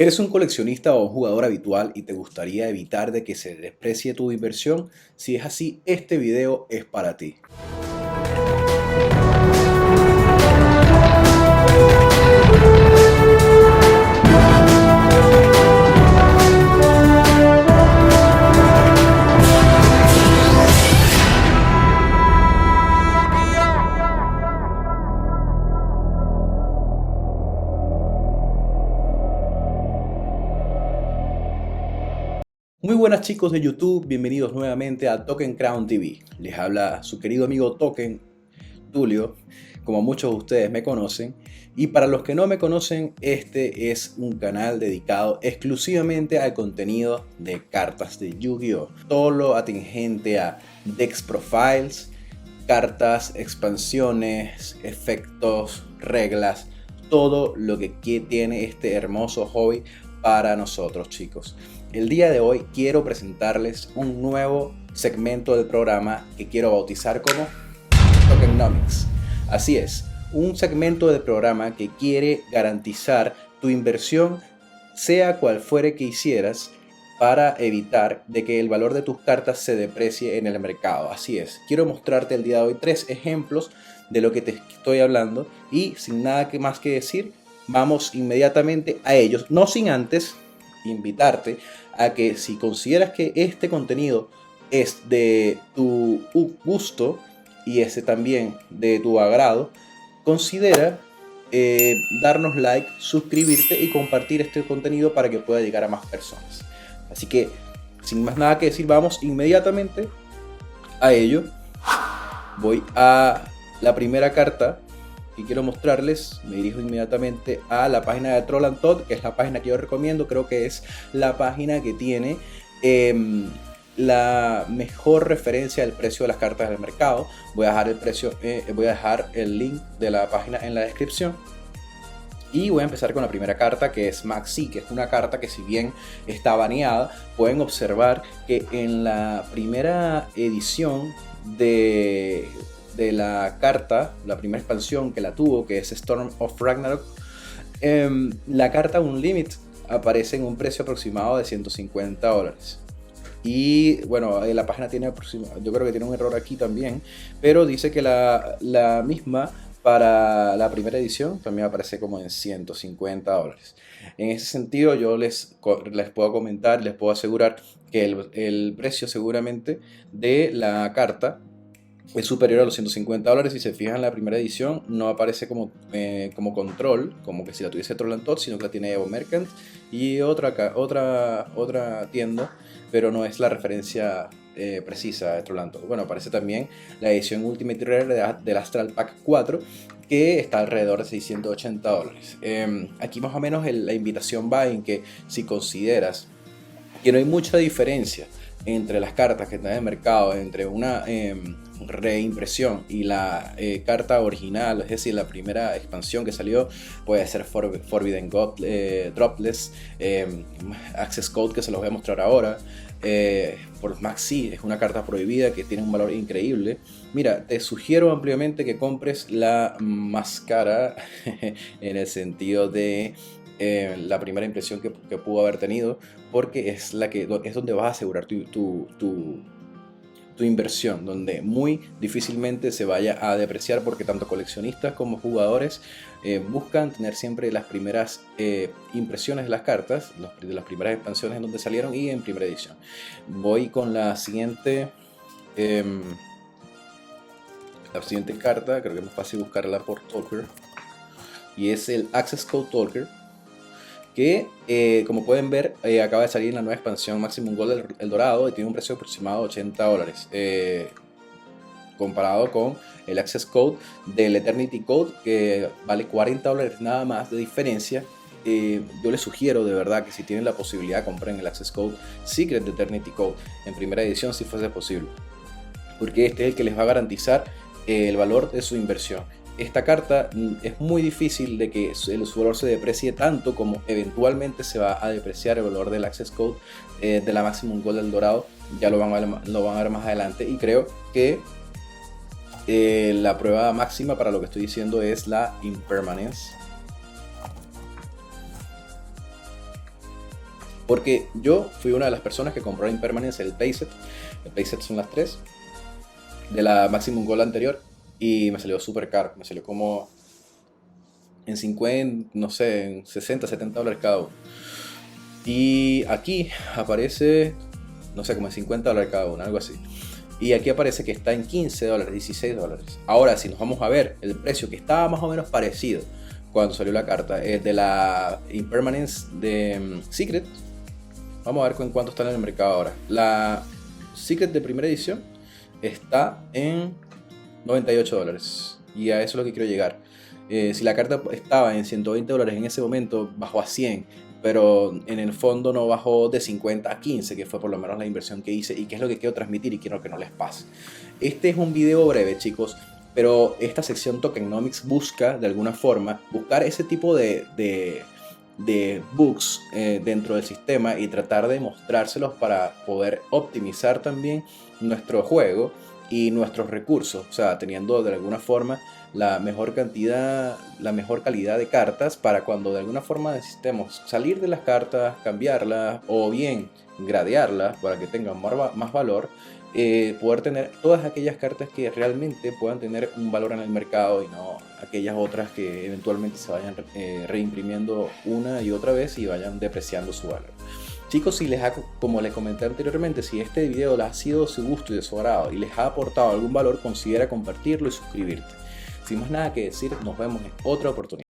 ¿Eres un coleccionista o un jugador habitual y te gustaría evitar de que se desprecie tu inversión? Si es así, este video es para ti. Muy buenas chicos de YouTube, bienvenidos nuevamente a Token Crown TV. Les habla su querido amigo Token, Tulio, como muchos de ustedes me conocen. Y para los que no me conocen, este es un canal dedicado exclusivamente al contenido de cartas de Yu-Gi-Oh! Todo lo atingente a Dex Profiles, cartas, expansiones, efectos, reglas, todo lo que tiene este hermoso hobby para nosotros, chicos. El día de hoy quiero presentarles un nuevo segmento del programa que quiero bautizar como Tokenomics. Así es, un segmento del programa que quiere garantizar tu inversión, sea cual fuere que hicieras, para evitar de que el valor de tus cartas se deprecie en el mercado. Así es, quiero mostrarte el día de hoy 3 ejemplos de lo que te estoy hablando y sin nada más que decir, vamos inmediatamente a ellos, no sin antes invitarte a que si consideras que este contenido es de tu gusto y ese también de tu agrado, considera darnos like, suscribirte y compartir este contenido para que pueda llegar a más personas. Así que, sin más nada que decir, vamos inmediatamente a ello. Voy a la primera carta que quiero mostrarles. Me dirijo inmediatamente a la página de Troll and Todd, que es la página que yo recomiendo. Creo que es la página que tiene la mejor referencia del precio de las cartas del mercado. Voy a dejar el link de la página en la descripción. Y voy a empezar con la primera carta, que es Maxi, que es una carta que, si bien está baneada, pueden observar que en la primera edición de la carta, la primera expansión que la tuvo, que es Storm of Ragnarok, la carta Unlimited aparece en un precio aproximado de $150. Y bueno, la página tiene yo creo que tiene un error aquí también, pero dice que la misma para la primera edición también aparece como en $150. En ese sentido, yo les puedo comentar, les puedo asegurar que el precio seguramente de la carta es superior a los $150. Si se fijan, en la primera edición no aparece como control, como que si la tuviese Troll and Todd, sino que la tiene Evo Merchant y otra tienda, pero no es la referencia precisa de Troll and Todd. Bueno, aparece también la edición Ultimate Rare del Astral Pack 4, que está alrededor de $680. Aquí más o menos la invitación va en que, si consideras que no hay mucha diferencia entre las cartas que están en el mercado, entre una reimpresión y la carta original, es decir, la primera expansión que salió, puede ser Forbidden God, Dropless, Access Code, que se los voy a mostrar ahora, por Maxi, es una carta prohibida que tiene un valor increíble. Mira, te sugiero ampliamente que compres la más cara en el sentido de la primera impresión que pudo haber tenido, porque es donde vas a asegurar tu inversión, donde muy difícilmente se vaya a depreciar, porque tanto coleccionistas como jugadores buscan tener siempre las primeras impresiones de las cartas, de las primeras expansiones en donde salieron y en primera edición. Voy con la siguiente carta, creo que es más fácil buscarla por Talker, y es el Access Code Talker, que como pueden ver acaba de salir en la nueva expansión Maximum Gold el Dorado y tiene un precio aproximado de $80, comparado con el Access Code del Eternity Code, que vale $40 nada más de diferencia. Yo les sugiero de verdad que, si tienen la posibilidad, compren el Access Code Secret de Eternity Code en primera edición, si fuese posible, porque este es el que les va a garantizar el valor de su inversión. Esta carta es muy difícil de que su valor se deprecie tanto como eventualmente se va a depreciar el valor del Access Code de la Maximum Gold del Dorado. Ya lo van a ver más adelante, y creo que la prueba máxima para lo que estoy diciendo es la Impermanence. Porque yo fui una de las personas que compró en Impermanence el playset. El playset son las 3 de la Maximum Gold anterior. Y me salió súper caro. Me salió como en 50, no sé, en 60, 70 dólares cada uno. Y aquí aparece, no sé, como en 50 dólares cada uno, algo así. Y aquí aparece que está en 15 dólares, 16 dólares. Ahora, si nos vamos a ver el precio que estaba más o menos parecido cuando salió la carta de la Impermanence de Secret, vamos a ver en cuánto está en el mercado ahora. La Secret de primera edición está en 98 dólares. Y a eso es lo que quiero llegar. Si la carta estaba en 120 dólares en ese momento, bajó a 100. Pero en el fondo no bajó de 50 a 15, que fue por lo menos la inversión que hice y que es lo que quiero transmitir y quiero que no les pase. Este es un video breve, chicos, pero esta sección Tokenomics busca de alguna forma buscar ese tipo de bugs dentro del sistema y tratar de mostrárselos para poder optimizar también nuestro juego y nuestros recursos, o sea, teniendo de alguna forma la mejor cantidad, la mejor calidad de cartas para cuando de alguna forma necesitemos salir de las cartas, cambiarlas o bien gradearlas para que tengan más valor, poder tener todas aquellas cartas que realmente puedan tener un valor en el mercado y no aquellas otras que eventualmente se vayan reimprimiendo una y otra vez y vayan depreciando su valor. Chicos, si les ha, como les comenté anteriormente, si este video les ha sido de su gusto y de su agrado y les ha aportado algún valor, considera compartirlo y suscribirte. Sin más nada que decir, nos vemos en otra oportunidad.